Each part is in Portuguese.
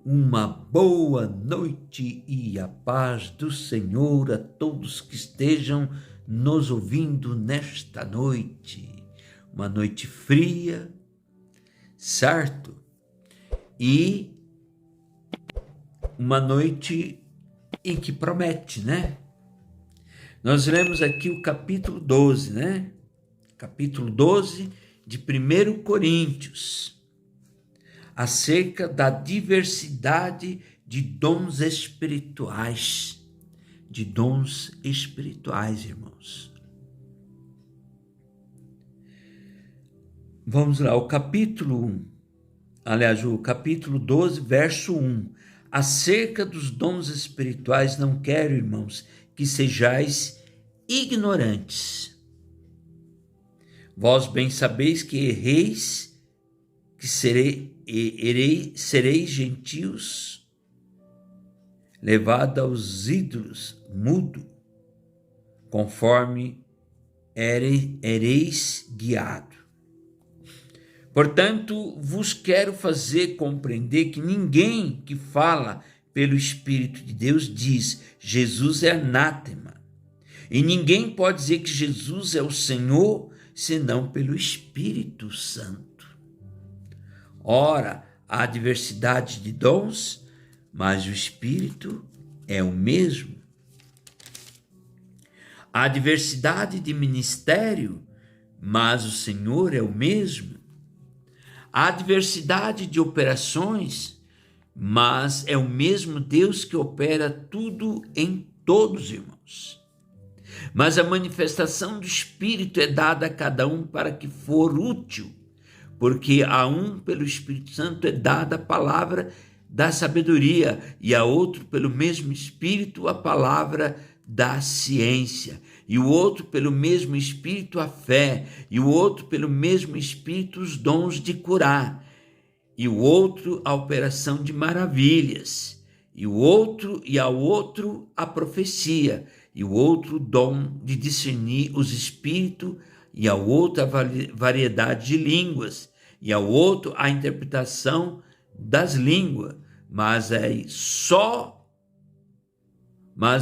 Uma boa noite e a paz do Senhor a todos que estejam nos ouvindo nesta noite. Uma noite fria, certo? E uma noite em que promete, né? Nós lemos aqui o capítulo 12, né? Capítulo 12 de 1 Coríntios. Acerca da diversidade de dons espirituais. De dons espirituais, irmãos. Vamos lá, o capítulo 12, verso 1. Acerca dos dons espirituais, não quero, irmãos, que sejais ignorantes. Vós bem sabeis que erreis, que sereis gentios, levado aos ídolos mudo, conforme ereis guiado. Portanto, vos quero fazer compreender que ninguém que fala pelo Espírito de Deus diz, Jesus é anátema. E ninguém pode dizer que Jesus é o Senhor, senão pelo Espírito Santo. Ora, há diversidade de dons, mas o Espírito é o mesmo. Há diversidade de ministério, mas o Senhor é o mesmo. Há diversidade de operações, mas é o mesmo Deus que opera tudo em todos, irmãos. Mas a manifestação do Espírito é dada a cada um para que for útil, porque a um, pelo Espírito Santo, é dada a palavra da sabedoria, e a outro, pelo mesmo Espírito, a palavra da ciência, e o outro, pelo mesmo Espírito, a fé, e o outro, pelo mesmo Espírito, os dons de curar, e o outro, a operação de maravilhas, e ao outro, a profecia, e o outro, o dom de discernir os espíritos, e ao outro a variedade de línguas, e ao outro a interpretação das línguas, mas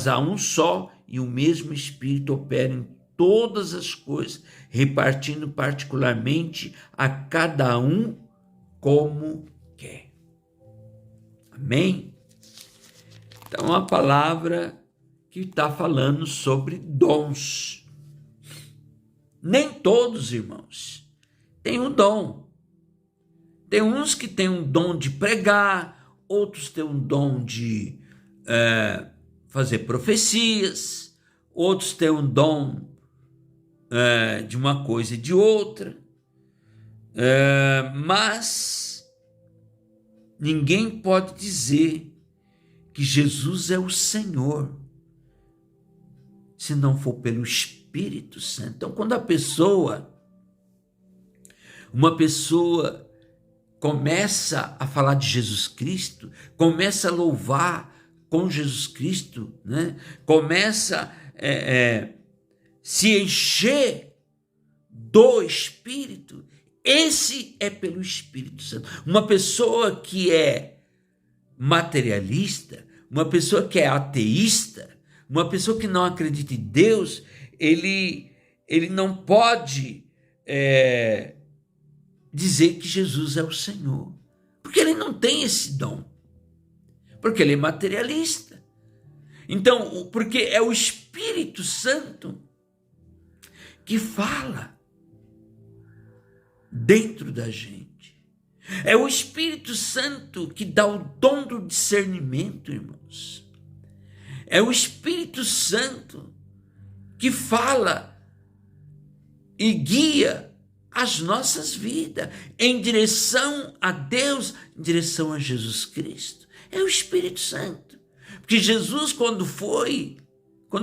há um só e o mesmo Espírito opera em todas as coisas, repartindo particularmente a cada um como quer. Amém? Então, a palavra que está falando sobre dons. Nem todos, irmãos, têm um dom. Tem uns que têm um dom de pregar, outros têm um dom de fazer profecias, outros têm um dom de uma coisa e de outra, mas ninguém pode dizer que Jesus é o Senhor, se não for pelo Espírito Santo. Então, quando uma pessoa começa a falar de Jesus Cristo, começa a louvar com Jesus Cristo, né? Começa a se encher do Espírito, esse é pelo Espírito Santo. Uma pessoa que é materialista, uma pessoa que é ateísta, uma pessoa que não acredita em Deus, ele não pode dizer que Jesus é o Senhor, porque ele não tem esse dom, porque ele é materialista. Então, porque é o Espírito Santo que fala dentro da gente. É o Espírito Santo que dá o dom do discernimento, irmãos. É o Espírito Santo que fala e guia as nossas vidas em direção a Deus, em direção a Jesus Cristo. É o Espírito Santo. Porque Jesus, quando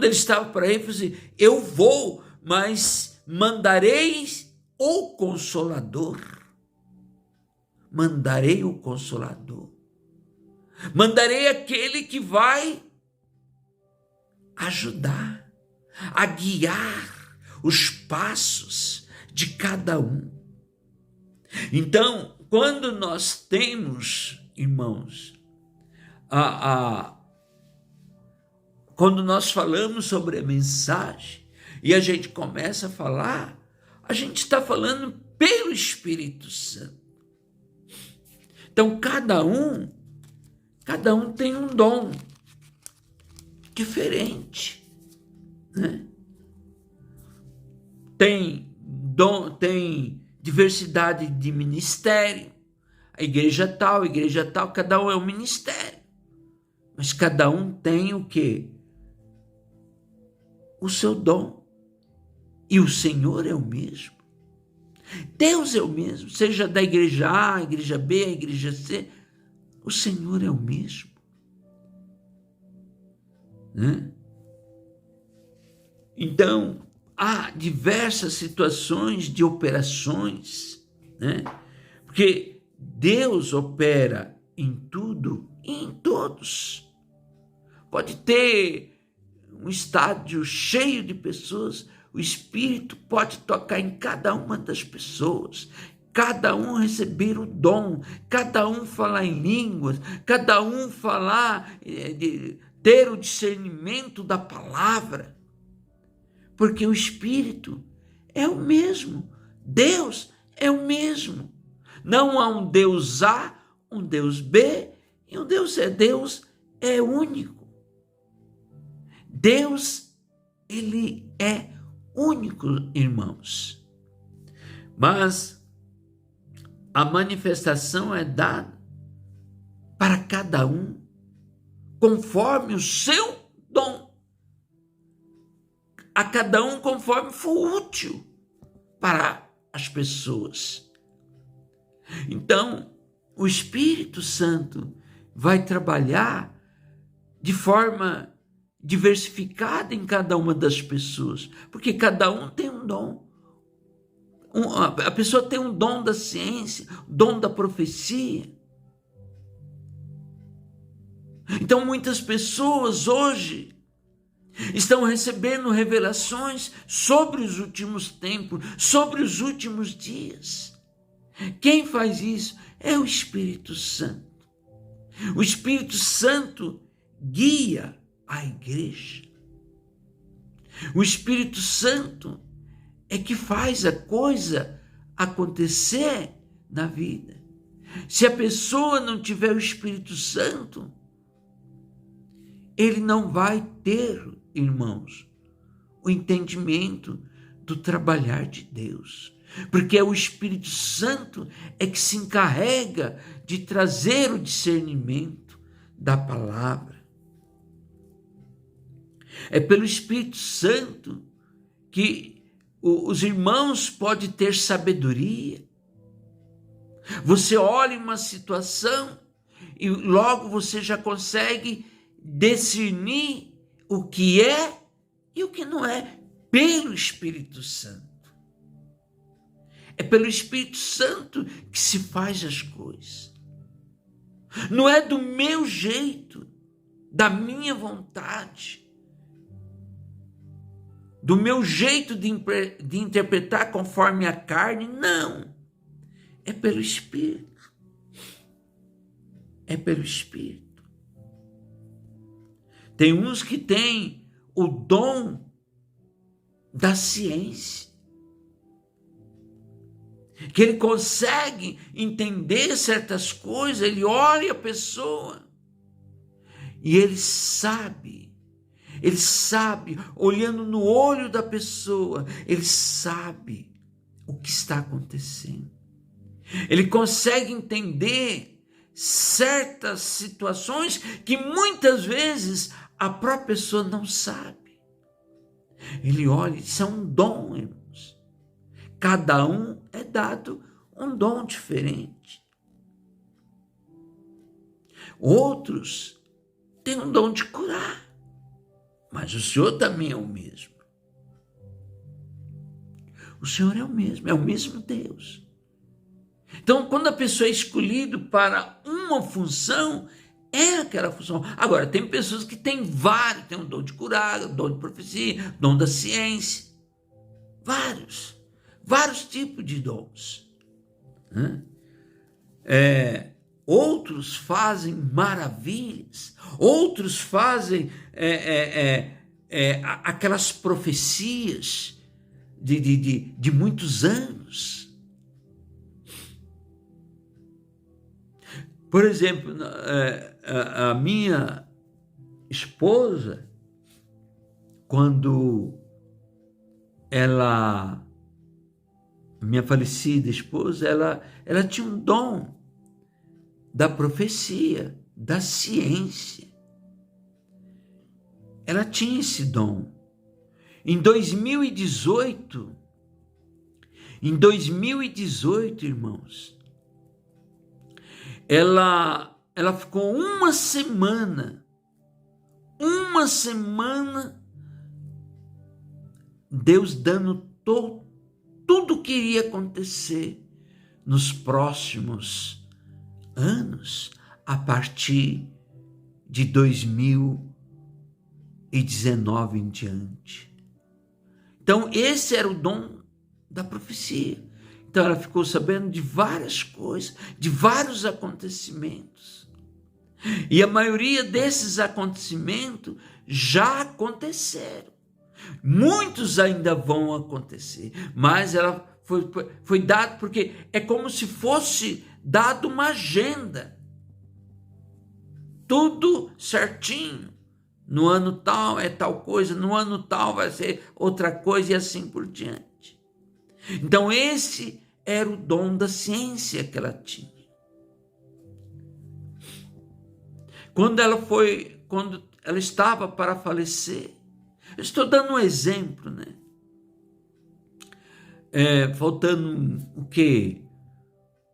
ele estava para ele, falou assim, eu vou, mas mandareis o Consolador. Mandarei o Consolador. Mandarei aquele que vai ajudar, a guiar os passos de cada um. Então, quando nós temos, irmãos, quando nós falamos sobre a mensagem e a gente começa a falar, a gente está falando pelo Espírito Santo. Então, cada um tem um dom diferente, né? Tem diversidade de ministério. A igreja tal, cada um é um ministério. Mas cada um tem o quê? O seu dom. E o Senhor é o mesmo. Deus é o mesmo, seja da igreja A, a igreja B, a igreja C, o Senhor é o mesmo. Né? Então, há diversas situações de operações, né? Porque Deus opera em tudo e em todos. Pode ter um estádio cheio de pessoas, o Espírito pode tocar em cada uma das pessoas, cada um receber o dom, cada um falar em línguas, cada um falar, ter o discernimento da palavra, porque o Espírito é o mesmo, Deus é o mesmo. Não há um Deus A, um Deus B e um Deus C. Deus é único. Deus, ele é único, irmãos. Mas a manifestação é dada para cada um conforme o seu dom. A cada um conforme for útil para as pessoas. Então, o Espírito Santo vai trabalhar de forma diversificada em cada uma das pessoas, porque cada um tem um dom. A pessoa tem um dom da ciência, dom da profecia. Então, muitas pessoas hoje estão recebendo revelações sobre os últimos tempos, sobre os últimos dias. Quem faz isso? É o Espírito Santo. O Espírito Santo guia a igreja. O Espírito Santo é que faz a coisa acontecer na vida. Se a pessoa não tiver o Espírito Santo, ele não vai ter, irmãos, o entendimento do trabalhar de Deus. Porque é o Espírito Santo é que se encarrega de trazer o discernimento da palavra. É pelo Espírito Santo que os irmãos podem ter sabedoria. Você olha uma situação e logo você já consegue discernir o que é e o que não é, pelo Espírito Santo. É pelo Espírito Santo que se faz as coisas. Não é do meu jeito, da minha vontade, do meu jeito de interpretar conforme a carne, não. É pelo Espírito. É pelo Espírito. Tem uns que têm o dom da ciência, que ele consegue entender certas coisas, ele olha a pessoa e ele sabe, olhando no olho da pessoa, ele sabe o que está acontecendo. Ele consegue entender certas situações que muitas vezes a própria pessoa não sabe. Ele olha, isso é um dom, irmãos. Cada um é dado um dom diferente. Outros têm um dom de curar, mas o Senhor também é o mesmo. O Senhor é o mesmo Deus. Então, quando a pessoa é escolhida para uma função, é aquela função. Agora, tem pessoas que têm vários, tem um dom de curar, dom de profecia, dom da ciência. Vários tipos de dons. outros fazem maravilhas, outros fazem aquelas profecias de muitos anos. Por exemplo, a minha esposa, quando minha falecida esposa, ela tinha um dom da profecia, da ciência. Ela tinha esse dom. Em 2018, irmãos, ela ficou uma semana, Deus dando tudo o que iria acontecer nos próximos anos, a partir de 2019 em diante. Então, esse era o dom da profecia. Então, ela ficou sabendo de várias coisas, de vários acontecimentos. E a maioria desses acontecimentos já aconteceram. Muitos ainda vão acontecer, mas ela foi dado, porque é como se fosse dado uma agenda. Tudo certinho. No ano tal é tal coisa, no ano tal vai ser outra coisa e assim por diante. Então esse era o dom da ciência que ela tinha. Quando ela estava para falecer, eu estou dando um exemplo, né? Faltando o quê?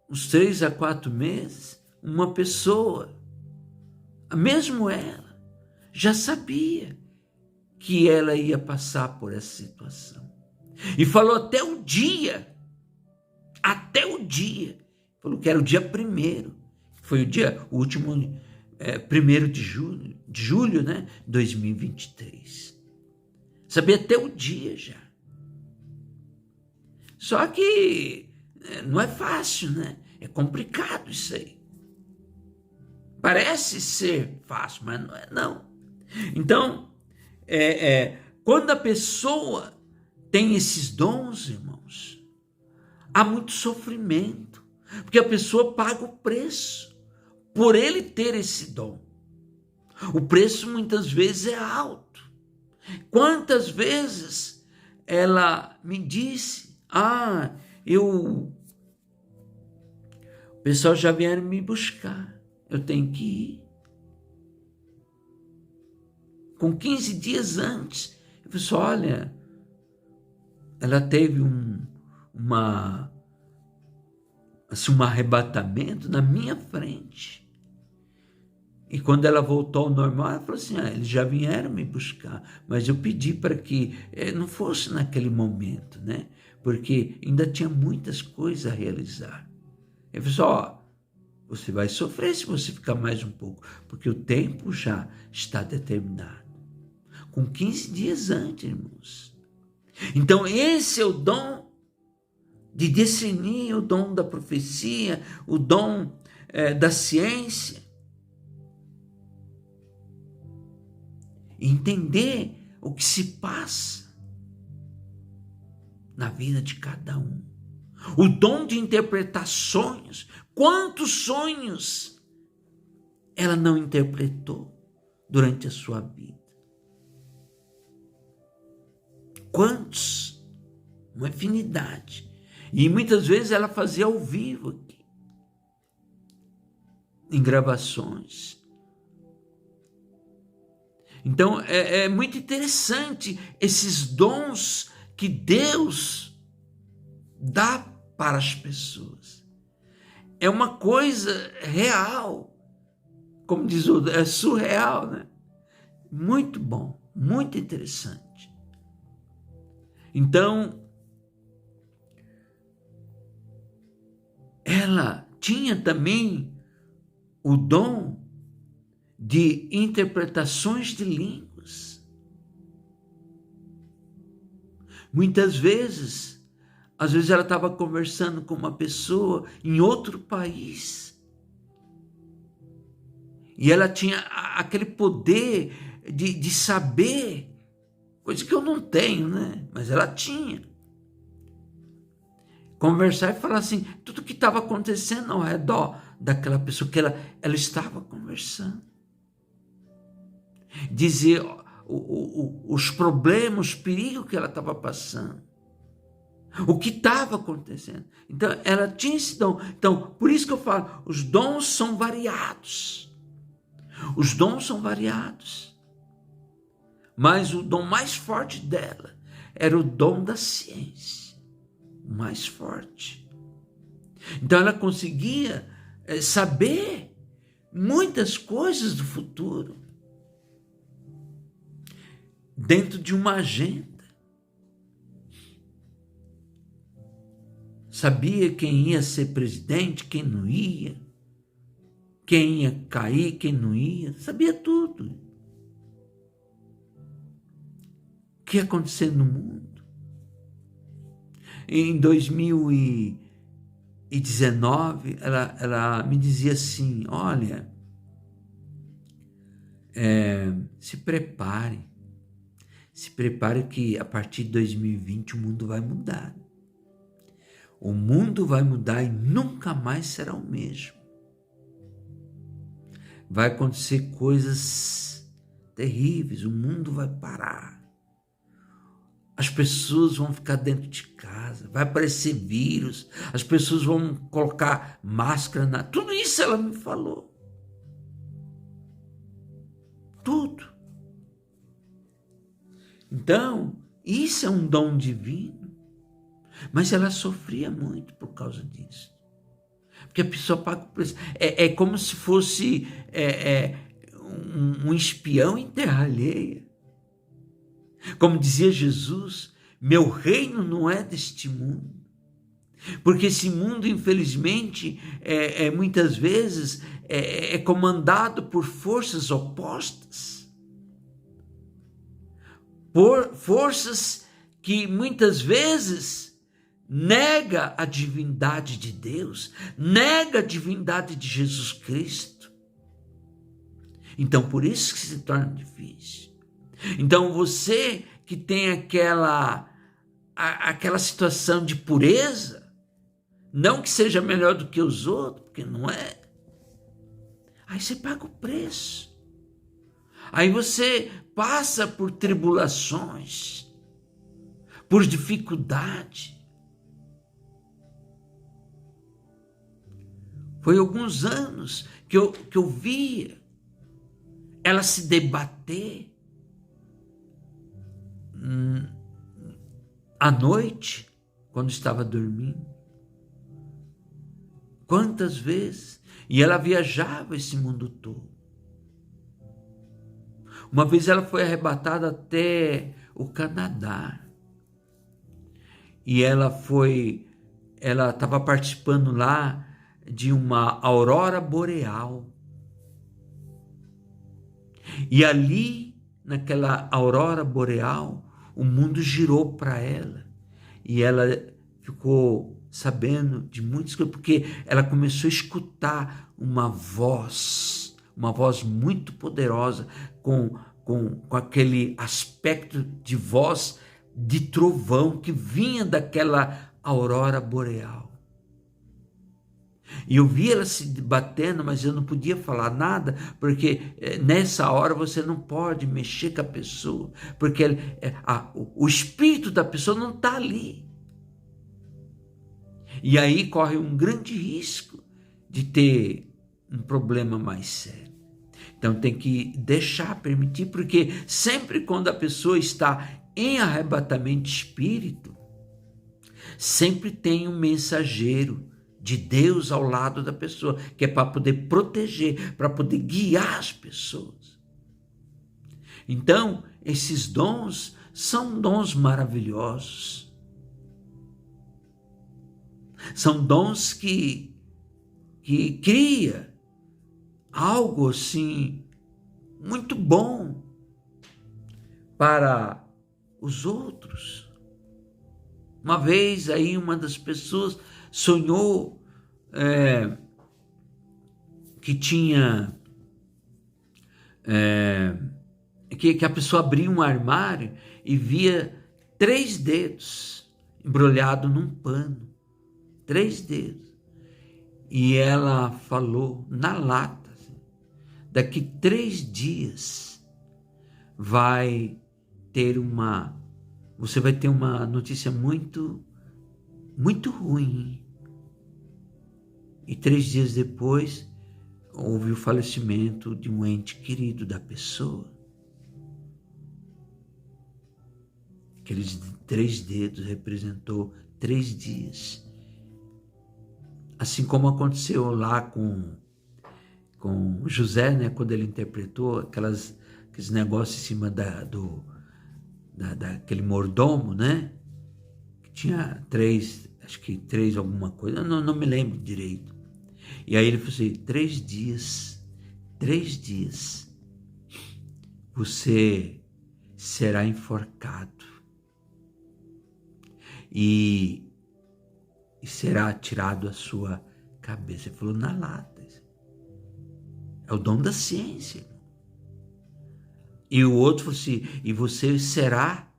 Uns 3 a 4 meses, uma pessoa, mesmo ela, já sabia que ela ia passar por essa situação. E falou até o dia, falou que era o dia 1º, foi o último 1º de julho, né, 2023. Sabia até o dia já. Só que não é fácil, né? É complicado isso aí. Parece ser fácil, mas não é não. Então, quando a pessoa tem esses dons, irmãos, há muito sofrimento, porque a pessoa paga o preço por ele ter esse dom. O preço muitas vezes é alto. Quantas vezes ela me disse, o pessoal já vieram me buscar, eu tenho que ir. Com 15 dias antes, eu falei assim, olha, ela teve um arrebatamento na minha frente. E quando ela voltou ao normal, ela falou assim, eles já vieram me buscar, mas eu pedi para que não fosse naquele momento, né? Porque ainda tinha muitas coisas a realizar. Eu falei assim, você vai sofrer se você ficar mais um pouco, porque o tempo já está determinado. Com 15 dias antes, irmãos. Então, esse é o dom de discernir, o dom da profecia, o dom da ciência. Entender o que se passa na vida de cada um. O dom de interpretar sonhos. Quantos sonhos ela não interpretou durante a sua vida? Quantos? Uma infinidade. E muitas vezes ela fazia ao vivo aqui, em gravações. Então é muito interessante esses dons que Deus dá para as pessoas. É uma coisa real, como diz o é surreal, né? Muito bom, muito interessante. Então, ela tinha também o dom de interpretações de línguas. Muitas vezes, às vezes ela estava conversando com uma pessoa em outro país E ela tinha aquele poder de saber, coisa que eu não tenho, né? Mas ela tinha. Conversar e falar assim, tudo que estava acontecendo ao redor daquela pessoa que ela estava conversando. Dizer os problemas, os perigos que ela estava passando. O que estava acontecendo. Então, ela tinha esse dom. Então, por isso que eu falo, os dons são variados. Os dons são variados. Mas o dom mais forte dela era o dom da ciência. O mais forte. Então, ela conseguia saber muitas coisas do futuro. Dentro de uma agenda. Sabia quem ia ser presidente, quem não ia. Quem ia cair, quem não ia. Sabia tudo. O que ia acontecer no mundo. Em 2019, ela me dizia assim, olha, se prepare que a partir de 2020 o mundo vai mudar. O mundo vai mudar e nunca mais será o mesmo. Vai acontecer coisas terríveis, o mundo vai parar. As pessoas vão ficar dentro de casa, vai aparecer vírus, as pessoas vão colocar máscara, tudo isso ela me falou. Tudo. Então, isso é um dom divino. Mas ela sofria muito por causa disso. Porque a pessoa paga o preço. É como se fosse um espião em terra alheia. Como dizia Jesus, meu reino não é deste mundo. Porque esse mundo, infelizmente, muitas vezes é comandado por forças opostas. Por forças que muitas vezes nega a divindade de Deus, nega a divindade de Jesus Cristo. Então, por isso que se torna difícil. Então, você que tem aquela situação de pureza, não que seja melhor do que os outros, porque não é. Aí você paga o preço. Aí você passa por tribulações, por dificuldade. Foi alguns anos que eu via ela se debater à noite, quando estava dormindo. Quantas vezes? E ela viajava esse mundo todo. Uma vez ela foi arrebatada até o Canadá. E ela estava participando lá de uma aurora boreal. E ali, naquela aurora boreal, o mundo girou para ela. E ela ficou sabendo de muitas coisas, porque ela começou a escutar uma voz muito poderosa, com aquele aspecto de voz de trovão que vinha daquela aurora boreal. E eu vi ela se debatendo, mas eu não podia falar nada, porque nessa hora você não pode mexer com a pessoa, porque o espírito da pessoa não está ali. E aí corre um grande risco de ter um problema mais sério. Então tem que deixar, permitir, porque sempre quando a pessoa está em arrebatamento de espírito, sempre tem um mensageiro de Deus ao lado da pessoa, que é para poder proteger, para poder guiar as pessoas. Então, esses dons são dons maravilhosos. São dons que cria algo assim muito bom para os outros. Uma vez aí uma das pessoas sonhou que tinha que a pessoa abria um armário e via 3 dedos embrulhados num pano. 3 dedos. E ela falou na lata, assim, daqui 3 dias você vai ter uma notícia muito, muito ruim. E 3 dias depois, houve o falecimento de um ente querido da pessoa. Aqueles 3 dedos representou 3 dias. Assim como aconteceu lá com José, né, quando ele interpretou aqueles negócios em cima daquele mordomo, né, que tinha 3, acho que 3 alguma coisa, não me lembro direito. E aí ele falou assim, 3 dias, você será enforcado e será tirado a sua cabeça. Ele falou na lata. É o dom da ciência. E o outro falou assim, e você será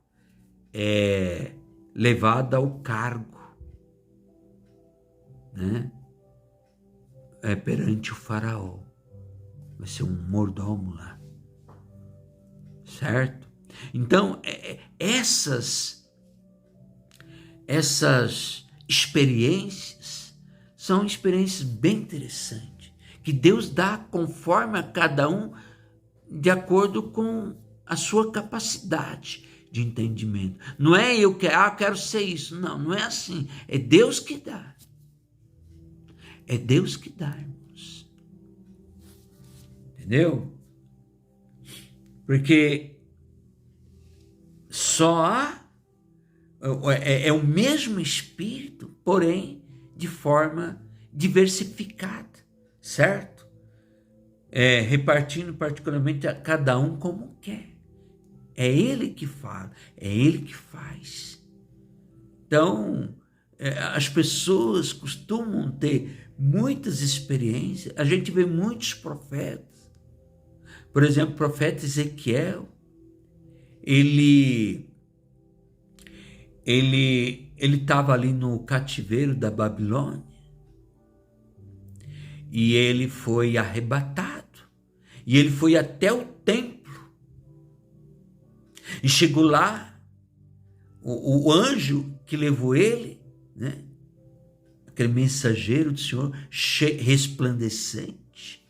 levado ao cargo, né? Perante o faraó. Vai ser um mordomo lá. Certo? Então, essas experiências são experiências bem interessantes, que Deus dá conforme a cada um, de acordo com a sua capacidade de entendimento. Não é eu que quero ser isso. Não é assim. É Deus que dá. É Deus que dá, irmãos. Entendeu? Porque só há é o mesmo Espírito, porém de forma diversificada, certo? Repartindo particularmente a cada um como quer. É Ele que fala, é Ele que faz. Então, as pessoas costumam ter muitas experiências. A gente vê muitos profetas. Por exemplo, o profeta Ezequiel, ele estava ali no cativeiro da Babilônia e ele foi arrebatado e ele foi até o templo e chegou lá, o anjo que levou ele, né, aquele mensageiro do Senhor resplandecente,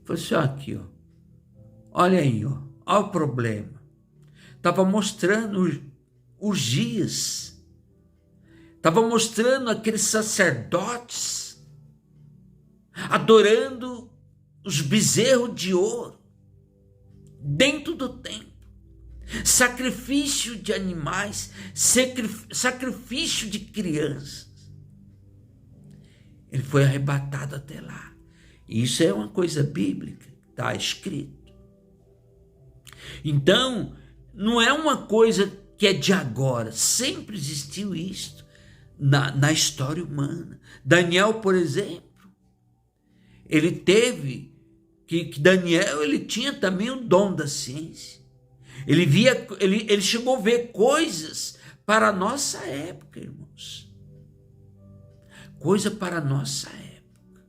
falou assim, aqui, olha aí, olha o problema, estava mostrando os dias, estava mostrando aqueles sacerdotes adorando os bezerros de ouro dentro do templo, sacrifício de animais, sacrifício de crianças. Ele foi arrebatado até lá. E isso é uma coisa bíblica, está escrito. Então, não é uma coisa que é de agora, sempre existiu isso na história humana. Daniel, por exemplo, ele teve, que Daniel ele tinha também o dom da ciência. Ele chegou a ver coisas para a nossa época, irmãos. Coisa para a nossa época.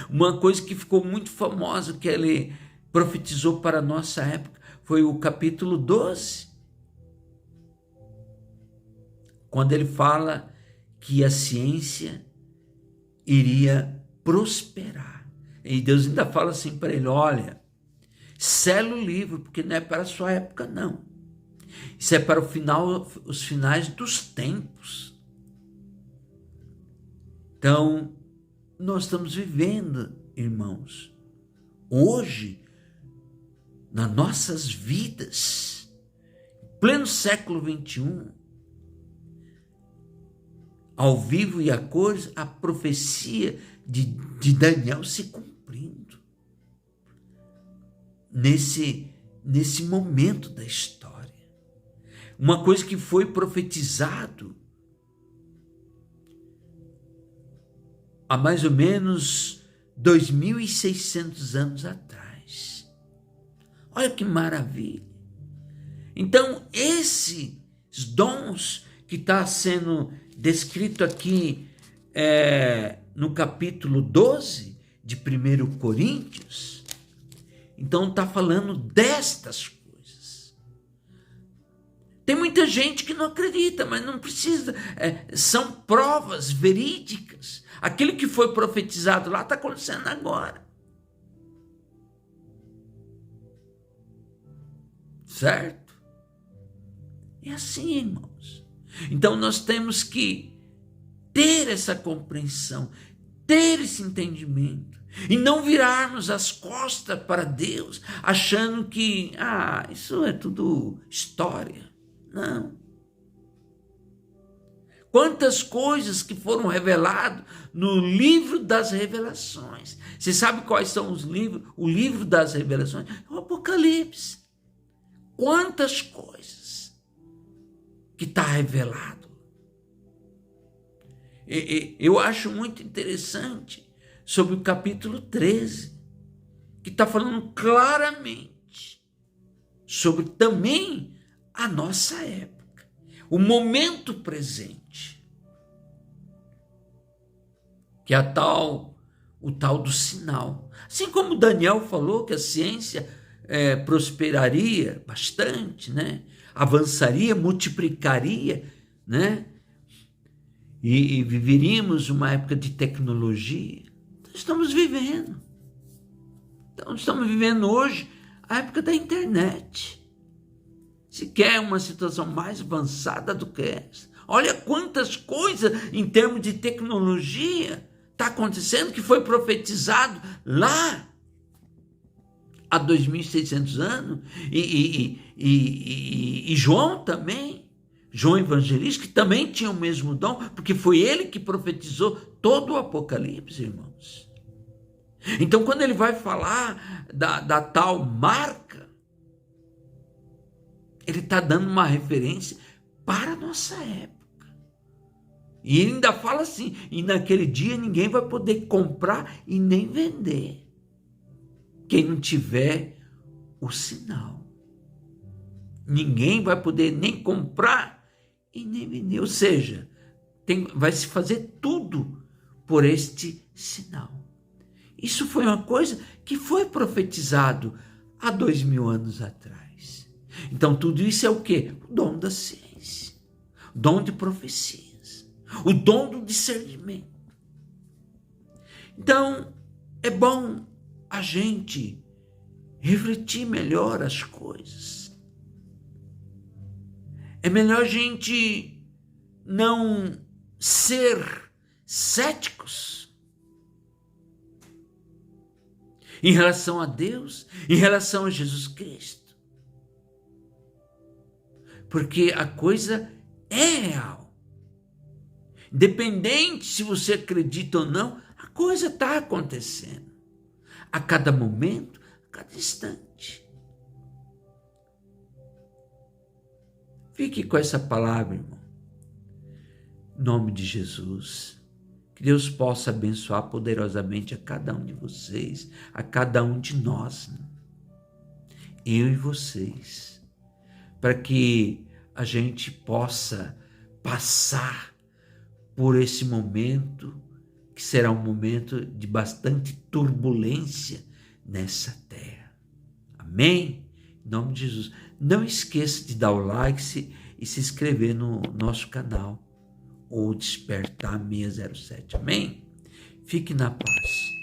Uma coisa que ficou muito famosa, que ele profetizou para a nossa época, foi o capítulo 12, quando ele fala que a ciência iria prosperar. E Deus ainda fala assim para ele, olha, sela o livro, porque não é para a sua época, não. Isso é para os finais dos tempos. Então, nós estamos vivendo, irmãos, hoje, nas nossas vidas, pleno século XXI, ao vivo e a cores, a profecia de Daniel se cumprindo. Nesse momento da história. Uma coisa que foi profetizado há mais ou menos 2.600 anos atrás. Olha que maravilha. Então, esses dons que está sendo descrito aqui no capítulo 12 de 1 Coríntios, então está falando destas coisas. Tem muita gente que não acredita, mas não precisa. São provas verídicas. Aquilo que foi profetizado lá está acontecendo agora. Certo? É assim, irmãos. Então nós temos que ter essa compreensão, ter esse entendimento e não virarmos as costas para Deus achando que isso é tudo história. Não. Quantas coisas que foram reveladas no livro das revelações. Você sabe quais são os livros? O livro das revelações é o Apocalipse. Quantas coisas que está revelado. Eu acho muito interessante sobre o capítulo 13, que está falando claramente sobre também a nossa época, o momento presente, que é o tal do sinal. Assim como Daniel falou que a ciência prosperaria bastante, né? Avançaria, multiplicaria, né? E viveríamos uma época de tecnologia. Então, estamos vivendo. Então, estamos vivendo hoje a época da internet. Se quer uma situação mais avançada do que essa. Olha quantas coisas em termos de tecnologia está acontecendo que foi profetizado lá há 2.600 anos, e João também, João Evangelista, que também tinha o mesmo dom, porque foi ele que profetizou todo o Apocalipse, irmãos. Então, quando ele vai falar da tal marca, ele está dando uma referência para a nossa época. E ele ainda fala assim, e naquele dia ninguém vai poder comprar e nem vender quem não tiver o sinal. Ninguém vai poder nem comprar e nem vender. Ou seja, vai se fazer tudo por este sinal. Isso foi uma coisa que foi profetizado há 2.000 anos atrás. Então tudo isso é o quê? O dom da ciência, o dom de profecias, o dom do discernimento. Então é bom a gente refletir melhor as coisas. É melhor a gente não ser céticos em relação a Deus, em relação a Jesus Cristo. Porque a coisa é real. Independente se você acredita ou não, a coisa está acontecendo. A cada momento, a cada instante. Fique com essa palavra, irmão. Em nome de Jesus. Que Deus possa abençoar poderosamente a cada um de vocês, a cada um de nós. Né? Eu e vocês. Para que a gente possa passar por esse momento, que será um momento de bastante turbulência nessa terra. Amém? Em nome de Jesus. Não esqueça de dar o like e se inscrever no nosso canal, ou Despertar 607. Amém? Fique na paz.